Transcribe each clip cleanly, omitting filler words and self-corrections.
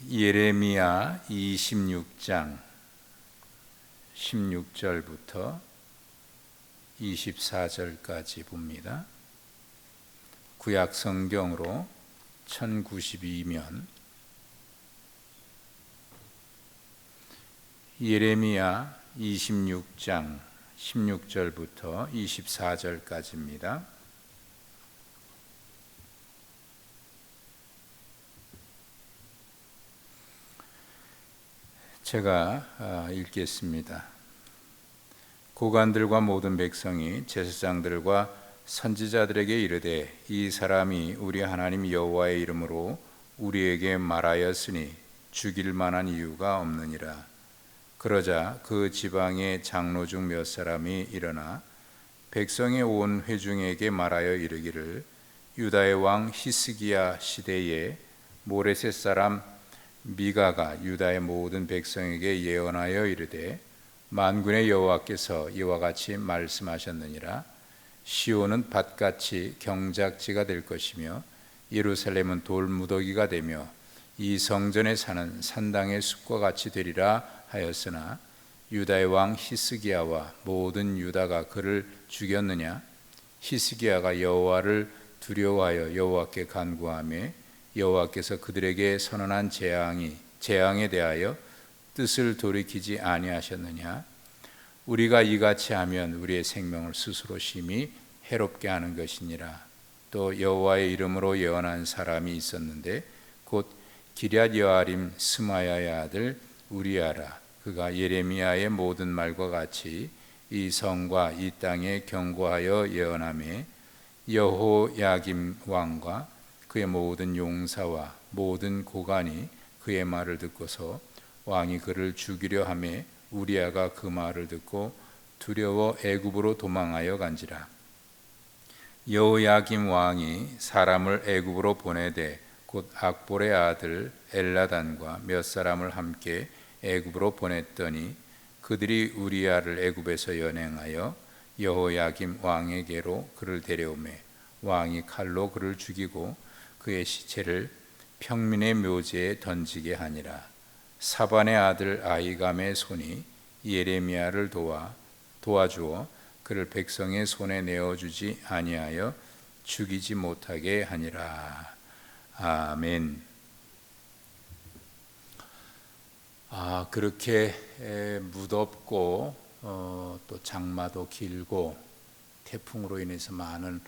예레미야 26장 16절부터 24절까지 봅니다. 구약 성경으로 1092면 예레미야 26장 16절부터 24절까지입니다. 제가 읽겠습니다. 고관들과 모든 백성이 제사장들과 선지자들에게 이르되 이 사람이 우리 하나님 여호와의 이름으로 우리에게 말하였으니 죽일 만한 이유가 없느니라. 그러자 그 지방의 장로 중 몇 사람이 일어나 백성의 온 회중에게 말하여 이르기를 유다의 왕 히스기야 시대에 모레셋 사람 미가가 유다의 모든 백성에게 예언하여 이르되 만군의 여호와께서 이와 같이 말씀하셨느니라. 시온은 밭같이 경작지가 될 것이며 예루살렘은 돌무더기가 되며 이 성전에 사는 산당의 숲과 같이 되리라 하였으나 유다의 왕 히스기야와 모든 유다가 그를 죽였느냐? 히스기야가 여호와를 두려워하여 여호와께 간구하며 여호와께서 그들에게 선언한 재앙에 대하여 뜻을 돌이키지 아니하셨느냐? 우리가 이같이 하면 우리의 생명을 스스로 심히 해롭게 하는 것이니라. 또 여호와의 이름으로 예언한 사람이 있었는데 곧 기럇 여아림 스마야의 아들 우리아라. 그가 예레미야의 모든 말과 같이 이 성과 이 땅에 경고하여 예언하며 여호야김 왕과 그의 모든 용사와 모든 고관이 그의 말을 듣고서 왕이 그를 죽이려 하매 우리아가 그 말을 듣고 두려워 애굽으로 도망하여 간지라. 여호야김 왕이 사람을 애굽으로 보내되 곧 악볼의 아들 엘라단과 몇 사람을 함께 애굽으로 보냈더니 그들이 우리아를 애굽에서 연행하여 여호야김 왕에게로 그를 데려오매 왕이 칼로 그를 죽이고 그의 시체를 평민의 묘지에 던지게 하니라. 사반의 아들 아히감의 손이 예레미야를 도와주어 그를 백성의 손에 내어주지 아니하여 죽이지 못하게 하니라. 아멘. 그렇게 무덥고 또 장마도 길고 태풍으로 인해서 많은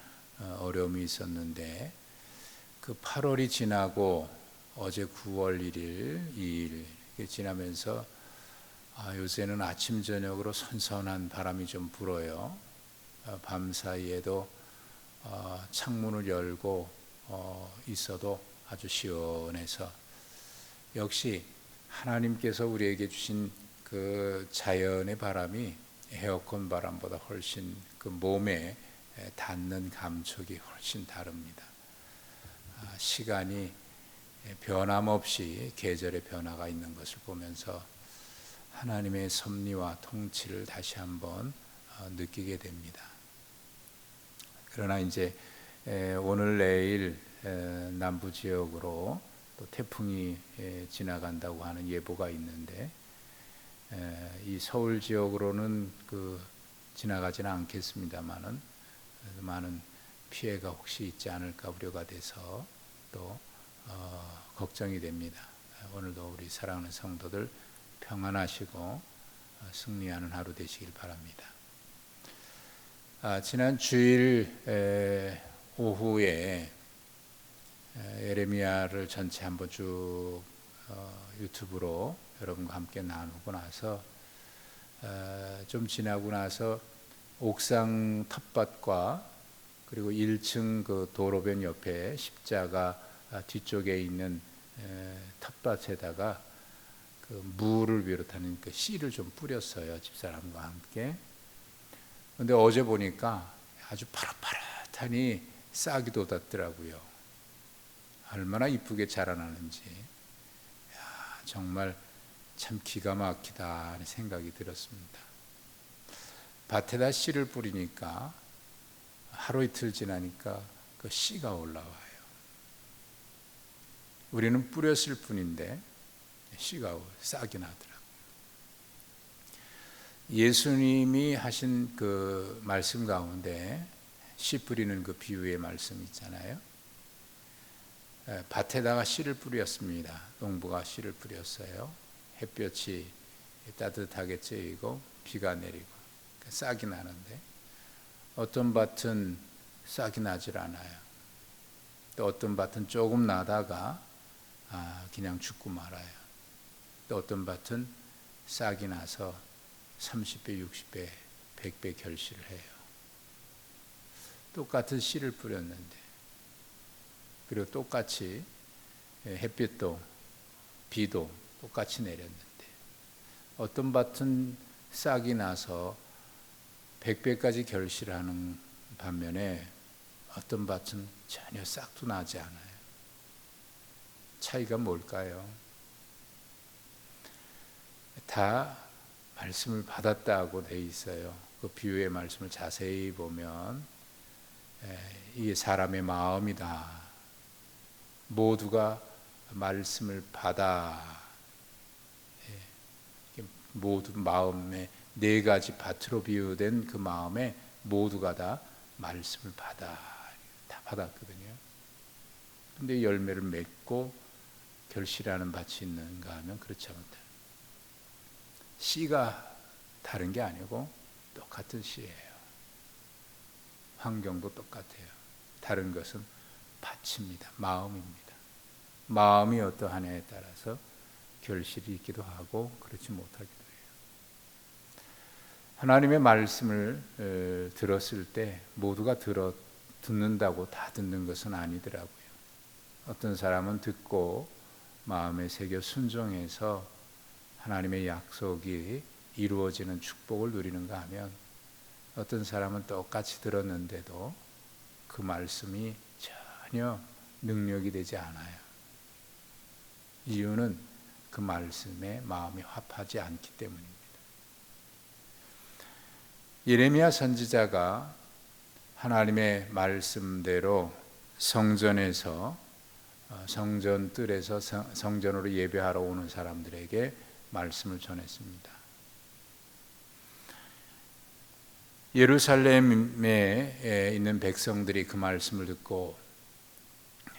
어려움이 있었는데 그 8월이 지나고 어제 9월 1일, 2일 지나면서 요새는 아침 저녁으로 선선한 바람이 좀 불어요. 밤 사이에도 창문을 열고 있어도 아주 시원해서 역시 하나님께서 우리에게 주신 그 자연의 바람이 에어컨 바람보다 훨씬 그 몸에 닿는 감촉이 훨씬 다릅니다. 시간이 변함없이 계절의 변화가 있는 것을 보면서 하나님의 섭리와 통치를 다시 한번 느끼게 됩니다. 그러나 이제 오늘 내일 남부 지역으로 또 태풍이 지나간다고 하는 예보가 있는데 이 서울 지역으로는 지나가지는 않겠습니다만은 많은 피해가 혹시 있지 않을까 우려가 돼서 또 걱정이 됩니다. 오늘도 우리 사랑하는 성도들 평안하시고 승리하는 하루 되시길 바랍니다. 지난 주일 오후에 예레미야를 전체 한번 쭉 유튜브로 여러분과 함께 나누고 나서 좀 지나고 나서 옥상 텃밭과 그리고 1층 그 도로변 옆에 십자가 뒤쪽에 있는 텃밭에다가 그 무를 비롯하는 그 씨를 좀 뿌렸어요. 집사람과 함께. 그런데 어제 보니까 아주 파릇파릇하니 싹이 돋았더라고요. 얼마나 이쁘게 자라나는지 정말 참 기가 막히다 하는 생각이 들었습니다. 밭에다 씨를 뿌리니까 하루 이틀 지나니까 그 씨가 올라와요. 우리는 뿌렸을 뿐인데 씨가 싹이 나더라고요. 예수님이 하신 그 말씀 가운데 씨 뿌리는 그 비유의 말씀 있잖아요. 밭에다가 씨를 뿌렸습니다. 농부가 씨를 뿌렸어요. 햇볕이 따뜻하게 쬐이고 비가 내리고 싹이 나는데, 어떤 밭은 싹이 나질 않아요. 또 어떤 밭은 조금 나다가 그냥 죽고 말아요. 또 어떤 밭은 싹이 나서 30배, 60배, 100배 결실을 해요. 똑같은 씨를 뿌렸는데, 그리고 똑같이 햇빛도 비도 똑같이 내렸는데, 어떤 밭은 싹이 나서 100배까지 결실하는 반면에 어떤 밭은 전혀 싹도 나지 않아요. 차이가 뭘까요? 다 말씀을 받았다고 돼 있어요. 그 비유의 말씀을 자세히 보면 이게 사람의 마음이다. 모두가 말씀을 받아, 모두 마음에 네 가지 밭으로 비유된 그 마음에 모두가 다 말씀을 받아, 다 받았거든요. 근데 열매를 맺고 결실하는 밭이 있는가 하면 그렇지 않다. 씨가 다른 게 아니고 똑같은 씨예요. 환경도 똑같아요. 다른 것은 밭입니다. 마음입니다. 마음이 어떠하냐에 따라서 결실이 있기도 하고 그렇지 못하기도 해요. 하나님의 말씀을 들었을 때 모두가 듣는다고 다 듣는 것은 아니더라고요. 어떤 사람은 듣고 마음에 새겨 순종해서 하나님의 약속이 이루어지는 축복을 누리는가 하면, 어떤 사람은 똑같이 들었는데도 그 말씀이 전혀 능력이 되지 않아요. 이유는 그 말씀에 마음이 합하지 않기 때문입니다. 예레미야 선지자가 하나님의 말씀대로 성전에서 성전 뜰에서 성전으로 예배하러 오는 사람들에게 말씀을 전했습니다. 예루살렘에 있는 백성들이 그 말씀을 듣고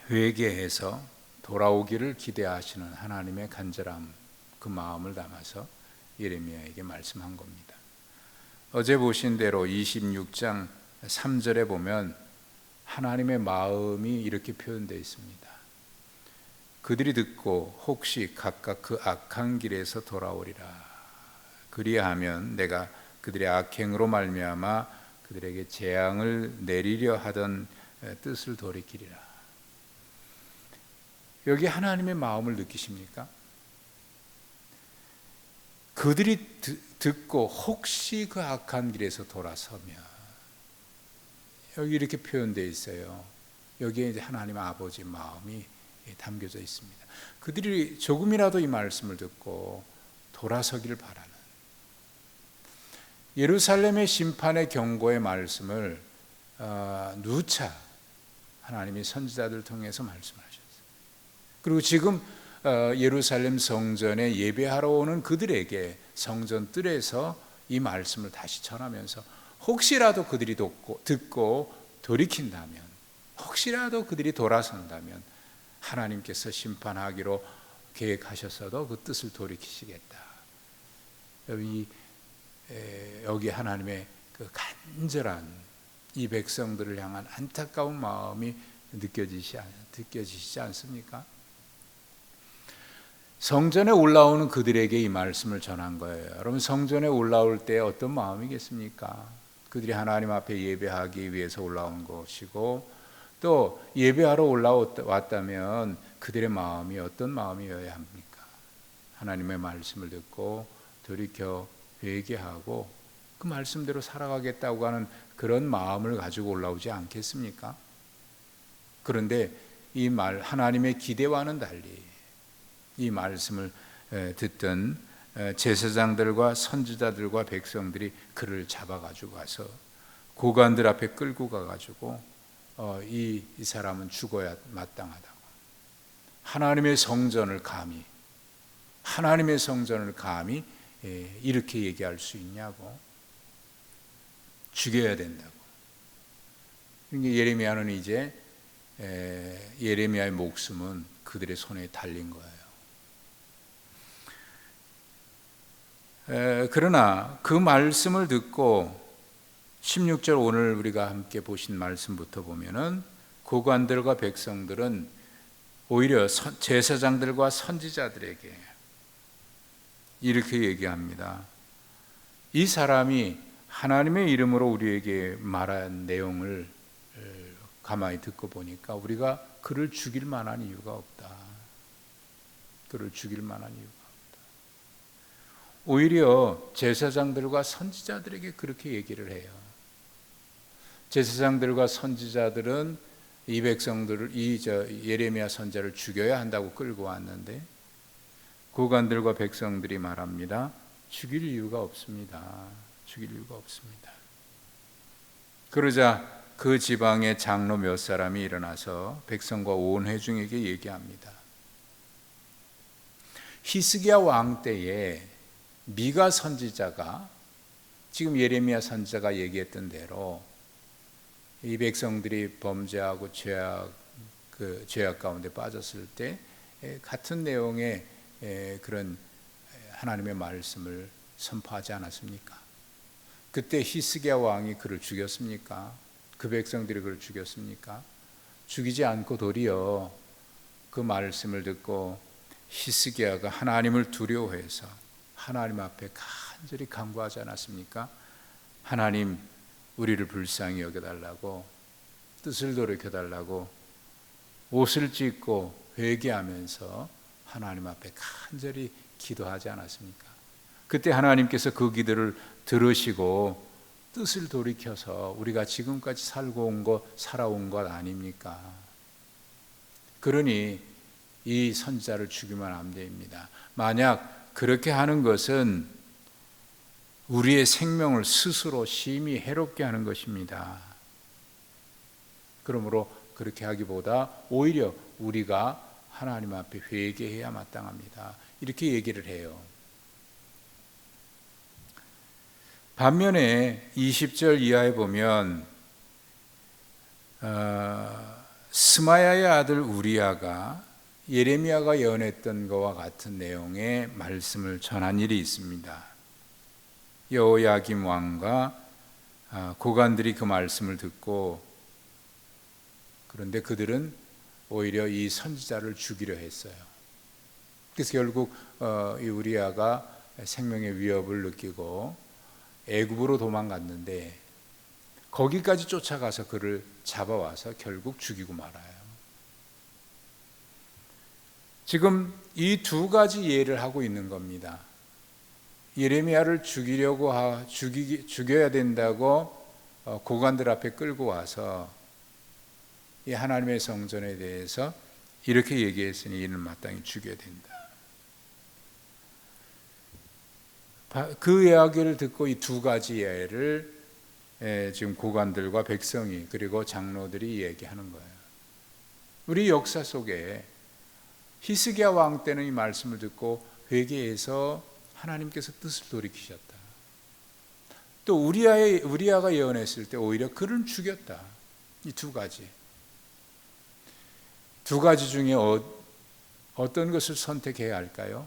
회개해서 돌아오기를 기대하시는 하나님의 간절함, 그 마음을 담아서 예레미야에게 말씀한 겁니다. 어제 보신 대로 26장 3절에 보면 하나님의 마음이 이렇게 표현되어 있습니다. 그들이 듣고 혹시 각각 그 악한 길에서 돌아오리라. 그리하면 내가 그들의 악행으로 말미암아 그들에게 재앙을 내리려 하던 뜻을 돌이키리라. 여기 하나님의 마음을 느끼십니까? 그들이 듣고 혹시 그 악한 길에서 돌아서면, 여기 이렇게 표현되어 있어요. 여기에 이제 하나님 아버지 마음이 담겨져 있습니다. 그들이 조금이라도 이 말씀을 듣고 돌아서기를 바라는, 예루살렘의 심판의 경고의 말씀을 누차 하나님이 선지자들을 통해서 말씀하셨어요. 그리고 지금 예루살렘 성전에 예배하러 오는 그들에게 성전 뜰에서 이 말씀을 다시 전하면서, 혹시라도 그들이 듣고 돌이킨다면, 혹시라도 그들이 돌아선다면 하나님께서 심판하기로 계획하셨어도 그 뜻을 돌이키시겠다. 여기 하나님의 그 간절한 이 백성들을 향한 안타까운 마음이 느껴지시지 않습니까? 성전에 올라오는 그들에게 이 말씀을 전한 거예요. 여러분, 성전에 올라올 때 어떤 마음이겠습니까? 그들이 하나님 앞에 예배하기 위해서 올라온 것이고, 또 예배하러 올라왔다면 그들의 마음이 어떤 마음이어야 합니까? 하나님의 말씀을 듣고 돌이켜 회개하고 그 말씀대로 살아가겠다고 하는 그런 마음을 가지고 올라오지 않겠습니까? 그런데 이 말, 하나님의 기대와는 달리 이 말씀을 듣던 제사장들과 선지자들과 백성들이 그를 잡아가지고 가서 고관들 앞에 끌고 가가지고 이 사람은 죽어야 마땅하다고, 하나님의 성전을 감히, 하나님의 성전을 감히 이렇게 얘기할 수 있냐고. 죽여야 된다고. 그러니까 예레미야는 이제 예레미야의 목숨은 그들의 손에 달린 거예요. 그러나 그 말씀을 듣고 16절 오늘 우리가 함께 보신 말씀부터 보면은 고관들과 백성들은 오히려 제사장들과 선지자들에게 이렇게 얘기합니다. 이 사람이 하나님의 이름으로 우리에게 말한 내용을 가만히 듣고 보니까 우리가 그를 죽일 만한 이유가 없다. 그를 죽일 만한 이유가 없다. 오히려 제사장들과 선지자들에게 그렇게 얘기를 해요. 제사장들과 선지자들은 이 백성들을 예레미야 선지자를 죽여야 한다고 끌고 왔는데 고관들과 백성들이 말합니다. 죽일 이유가 없습니다. 죽일 이유가 없습니다. 그러자 그 지방의 장로 몇 사람이 일어나서 백성과 온 회중에게 얘기합니다. 히스기야 왕 때에 미가 선지자가 지금 예레미야 선지자가 얘기했던 대로 이 백성들이 범죄하고 죄악 가운데 빠졌을 때 같은 내용의 그런 하나님의 말씀을 선포하지 않았습니까? 그때 히스기야 왕이 그를 죽였습니까? 그 백성들이 그를 죽였습니까? 죽이지 않고 도리어 그 말씀을 듣고 히스기야가 하나님을 두려워해서 하나님 앞에 간절히 간구하지 않았습니까? 하나님, 우리를 불쌍히 여겨달라고, 뜻을 돌이켜달라고 옷을 찢고 회개하면서 하나님 앞에 간절히 기도하지 않았습니까? 그때 하나님께서 그 기도를 들으시고 뜻을 돌이켜서 우리가 지금까지 살아온 것 아닙니까? 그러니 이 선지자를 죽이면 안 됩니다. 만약 그렇게 하는 것은 우리의 생명을 스스로 심히 해롭게 하는 것입니다. 그러므로 그렇게 하기보다 오히려 우리가 하나님 앞에 회개해야 마땅합니다. 이렇게 얘기를 해요. 반면에 20절 이하에 보면 스마야의 아들 우리야가 예레미야가 예언했던 것과 같은 내용의 말씀을 전한 일이 있습니다. 여호야김 왕과 고관들이 그 말씀을 듣고, 그런데 그들은 오히려 이 선지자를 죽이려 했어요. 그래서 결국 이 우리야가 생명의 위협을 느끼고 애굽으로 도망갔는데 거기까지 쫓아가서 그를 잡아와서 결국 죽이고 말아요. 지금 이 두 가지 예를 하고 있는 겁니다. 예레미야를 죽여야 된다고 고관들 앞에 끌고 와서 이 하나님의 성전에 대해서 이렇게 얘기했으니 이는 마땅히 죽여야 된다. 그 이야기를 듣고 이 두 가지 예를 지금 고관들과 백성이 그리고 장로들이 얘기하는 거예요. 우리 역사 속에 히스기야 왕 때는 이 말씀을 듣고 회개해서 하나님께서 뜻을 돌이키셨다. 또 우리야가 예언했을 때 오히려 그를 죽였다. 이 두 가지. 두 가지 중에 어떤 것을 선택해야 할까요?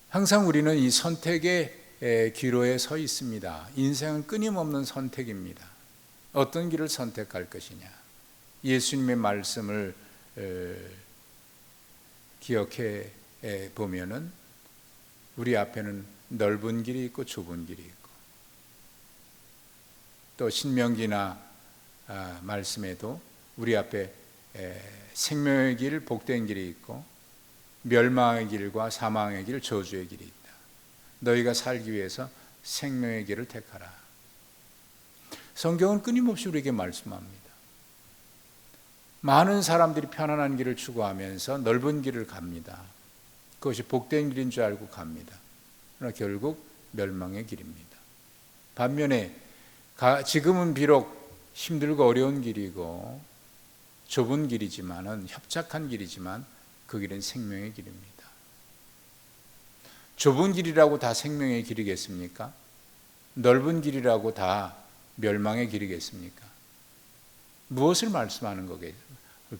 항상 우리는 이 선택의 기로에 서 있습니다. 인생은 끊임없는 선택입니다. 어떤 길을 선택할 것이냐. 예수님의 말씀을 기억해 보면은 우리 앞에는 넓은 길이 있고 좁은 길이 있고, 또 신명기나 말씀에도 우리 앞에 생명의 길, 복된 길이 있고 멸망의 길과 사망의 길, 저주의 길이 있다. 너희가 살기 위해서 생명의 길을 택하라. 성경은 끊임없이 우리에게 말씀합니다. 많은 사람들이 편안한 길을 추구하면서 넓은 길을 갑니다. 그것이 복된 길인 줄 알고 갑니다. 그러나 결국 멸망의 길입니다. 반면에 지금은 비록 힘들고 어려운 길이고 좁은 길이지만은, 협착한 길이지만 그 길은 생명의 길입니다. 좁은 길이라고 다 생명의 길이겠습니까? 넓은 길이라고 다 멸망의 길이겠습니까? 무엇을 말씀하는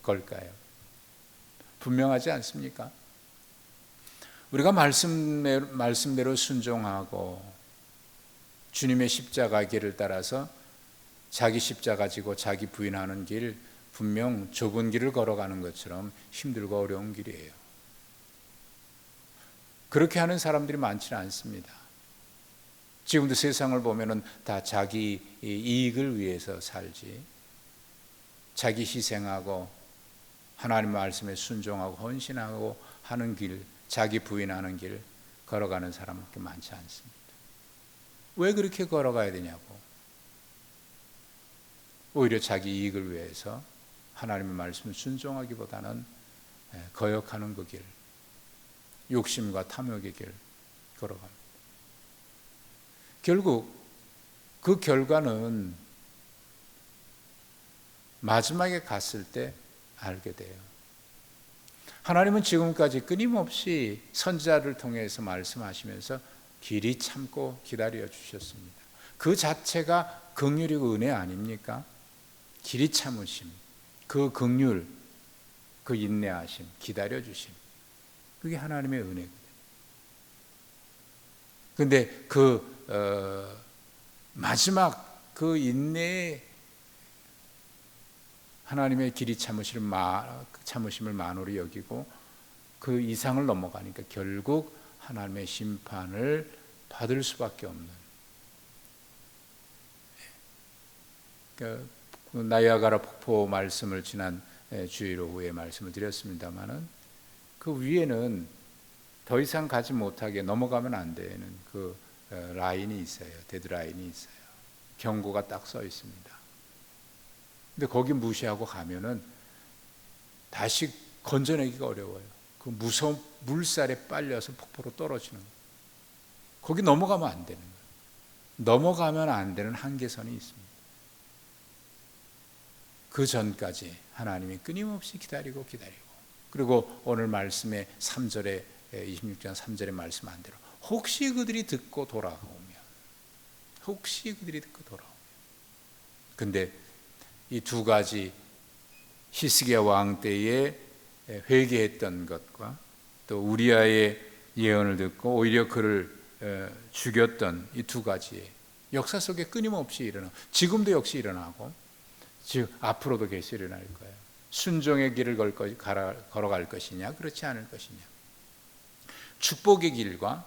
걸까요? 분명하지 않습니까? 우리가 말씀대로 순종하고 주님의 십자가 길을 따라서 자기 십자가 지고 자기 부인하는 길, 분명 좁은 길을 걸어가는 것처럼 힘들고 어려운 길이에요. 그렇게 하는 사람들이 많지는 않습니다. 지금도 세상을 보면은 다 자기 이익을 위해서 살지, 자기 희생하고 하나님 말씀에 순종하고 헌신하고 하는 길, 자기 부인하는 길 걸어가는 사람밖에 많지 않습니다. 왜 그렇게 걸어가야 되냐고. 오히려 자기 이익을 위해서 하나님의 말씀을 순종하기보다는 거역하는 그 길, 욕심과 탐욕의 길 걸어갑니다. 결국 그 결과는 마지막에 갔을 때 알게 돼요. 하나님은 지금까지 끊임없이 선지자를 통해서 말씀하시면서 길이 참고 기다려 주셨습니다. 그 자체가 긍휼이고 은혜 아닙니까? 길이 참으심, 그 긍휼, 그 인내하심, 기다려 주심, 그게 하나님의 은혜거든요. 근데 그 마지막 그 인내에 하나님의 길이 참으심을 만홀히 여기고 그 이상을 넘어가니까 결국 하나님의 심판을 받을 수밖에 없는, 그 나이아가라 폭포 말씀을 지난 주일 오후에 말씀을 드렸습니다마는 그 위에는 더 이상 가지 못하게 넘어가면 안 되는 그 라인이 있어요. 데드라인이 있어요. 경고가 딱 써 있습니다. 근데 거기 무시하고 가면은 다시 건져내기가 어려워요. 그 무서운 물살에 빨려서 폭포로 떨어지는 거예요. 거기 넘어가면 안 되는 거예요. 넘어가면 안 되는 한계선이 있습니다. 그 전까지 하나님이 끊임없이 기다리고 그리고 오늘 말씀의 3절에 26장 3절의 말씀 한 대로 혹시 그들이 듣고 돌아오면 근데 이 두 가지 히스기야 왕 때에 회개했던 것과 또 우리아의 예언을 듣고 오히려 그를 죽였던 이 두 가지의 역사 속에 끊임없이 일어나고 지금도 역시 일어나고 즉 앞으로도 계속 일어날 거예요. 순종의 길을 걸어갈 것이냐 그렇지 않을 것이냐, 축복의 길과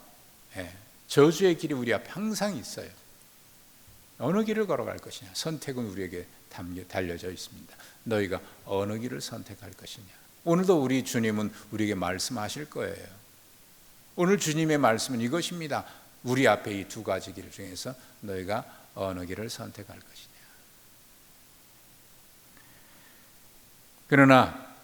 저주의 길이 우리 앞에 항상 있어요. 어느 길을 걸어갈 것이냐, 선택은 우리에게 달려져 있습니다. 너희가 어느 길을 선택할 것이냐. 오늘도 우리 주님은 우리에게 말씀하실 거예요. 오늘 주님의 말씀은 이것입니다. 우리 앞에 이 두 가지 길 중에서 너희가 어느 길을 선택할 것이냐. 그러나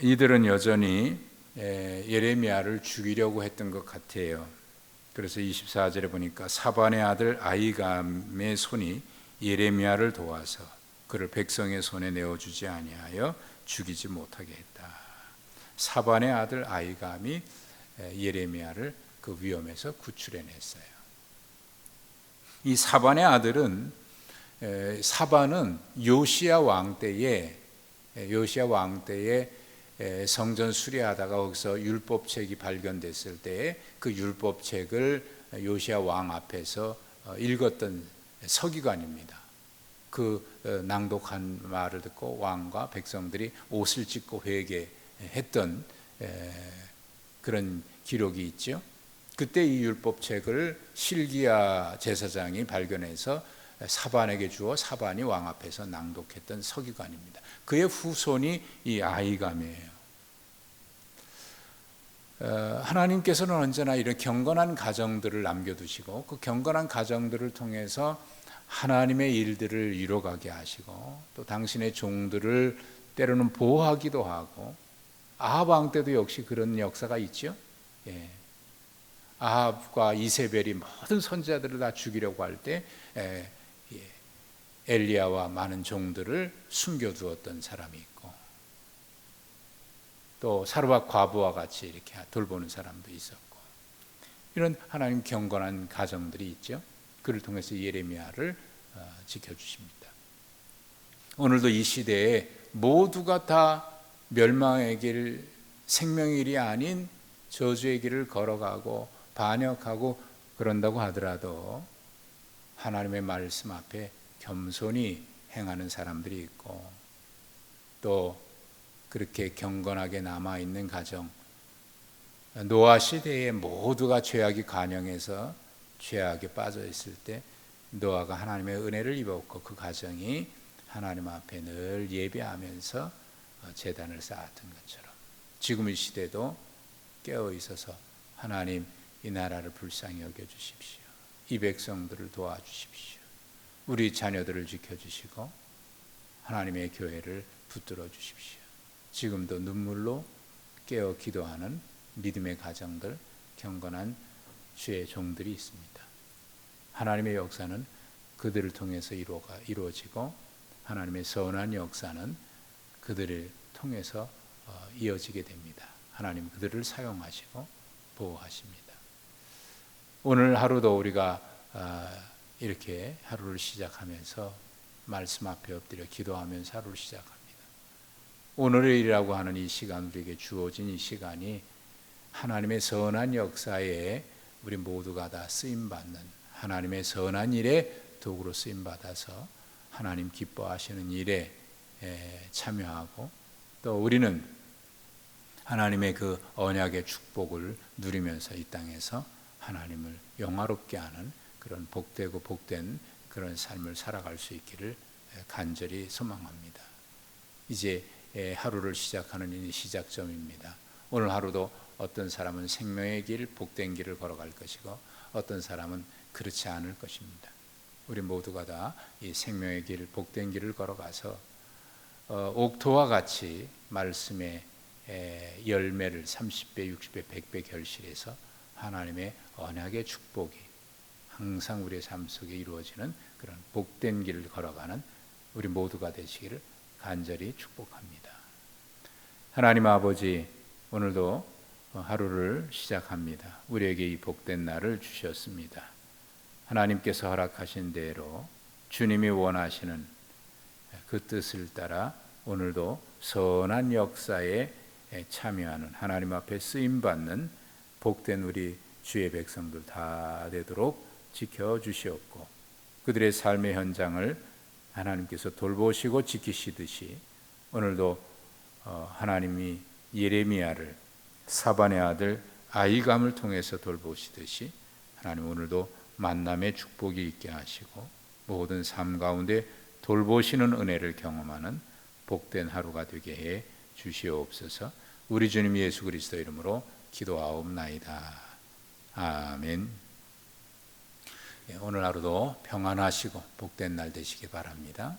이들은 여전히 예레미야를 죽이려고 했던 것 같아요. 그래서 24절에 보니까 사반의 아들 아히감의 손이 예레미야를 도와서 그를 백성의 손에 내어주지 아니하여 죽이지 못하게 했다. 사반의 아들 아히감이 예레미야를 그 위험에서 구출해냈어요. 이 사반의 아들은 사반은 요시야 왕 때에 성전 수리하다가 거기서 율법책이 발견됐을 때에 그 율법책을 요시야 왕 앞에서 읽었던 서기관입니다. 그 낭독한 말을 듣고 왕과 백성들이 옷을 찢고 회개했던 그런 기록이 있죠. 그때 이 율법책을 실기야 제사장이 발견해서 사반에게 주어 사반이 왕 앞에서 낭독했던 서기관입니다. 그의 후손이 이 아히감이에요. 하나님께서는 언제나 이런 경건한 가정들을 남겨두시고 그 경건한 가정들을 통해서 하나님의 일들을 이뤄가게 하시고 또 당신의 종들을 때로는 보호하기도 하고, 아합 왕 때도 역시 그런 역사가 있죠. 아합과 이세벨이 모든 선지자들을 다 죽이려고 할 때 엘리야와 많은 종들을 숨겨두었던 사람이 있고, 또 사르밧 과부와 같이 이렇게 돌보는 사람도 있었고, 이런 하나님 경건한 가정들이 있죠. 그를 통해서 예레미야를 지켜주십니다. 오늘도 이 시대에 모두가 다 멸망의 길, 생명의 길이 아닌 저주의 길을 걸어가고 반역하고 그런다고 하더라도 하나님의 말씀 앞에 겸손히 행하는 사람들이 있고, 또 그렇게 경건하게 남아있는 가정, 노아 시대에 모두가 죄악이 관영해서 죄악에 빠져 있을 때 노아가 하나님의 은혜를 입었고, 그 가정이 하나님 앞에 늘 예배하면서 제단을 쌓았던 것처럼 지금 이 시대도 깨어 있어서 하나님 이 나라를 불쌍히 여겨주십시오. 이 백성들을 도와주십시오. 우리 자녀들을 지켜주시고 하나님의 교회를 붙들어 주십시오. 지금도 눈물로 깨어 기도하는 믿음의 가정들, 경건한 주의 종들이 있습니다. 하나님의 역사는 그들을 통해서 이루어지고 하나님의 선한 역사는 그들을 통해서 이어지게 됩니다. 하나님 그들을 사용하시고 보호하십니다. 오늘 하루도 우리가 이렇게 하루를 시작하면서 말씀 앞에 엎드려 기도하면서 하루를 시작합니다. 오늘이라고 하는 이 시간, 우리에게 주어진 이 시간이 하나님의 선한 역사에 우리 모두가 다 쓰임받는, 하나님의 선한 일에 도구로 쓰임받아서 하나님 기뻐하시는 일에 참여하고, 또 우리는 하나님의 그 언약의 축복을 누리면서 이 땅에서 하나님을 영화롭게 하는 그런 복되고 복된 그런 삶을 살아갈 수 있기를 간절히 소망합니다. 이제 하루를 시작하는 이 시작점입니다. 오늘 하루도 어떤 사람은 생명의 길, 복된 길을 걸어갈 것이고 어떤 사람은 그렇지 않을 것입니다. 우리 모두가 다 이 생명의 길, 복된 길을 걸어가서 옥토와 같이 말씀의 열매를 30배, 60배, 100배 결실해서 하나님의 언약의 축복이 항상 우리의 삶 속에 이루어지는 그런 복된 길을 걸어가는 우리 모두가 되시기를 간절히 축복합니다. 하나님 아버지, 오늘도 하루를 시작합니다. 우리에게 이 복된 날을 주셨습니다. 하나님께서 허락하신 대로 주님이 원하시는 그 뜻을 따라 오늘도 선한 역사에 참여하는, 하나님 앞에 쓰임받는 복된 우리 주의 백성들 다 되도록 지켜주시옵고, 그들의 삶의 현장을 하나님께서 돌보시고 지키시듯이 오늘도 하나님이 예레미야를 사반의 아들 아히감을 통해서 돌보시듯이 하나님 오늘도 만남의 축복이 있게 하시고 모든 삶 가운데 돌보시는 은혜를 경험하는 복된 하루가 되게 해 주시옵소서. 우리 주님 예수 그리스도 이름으로 기도하옵나이다. 아멘. 오늘 하루도 평안하시고 복된 날 되시기 바랍니다.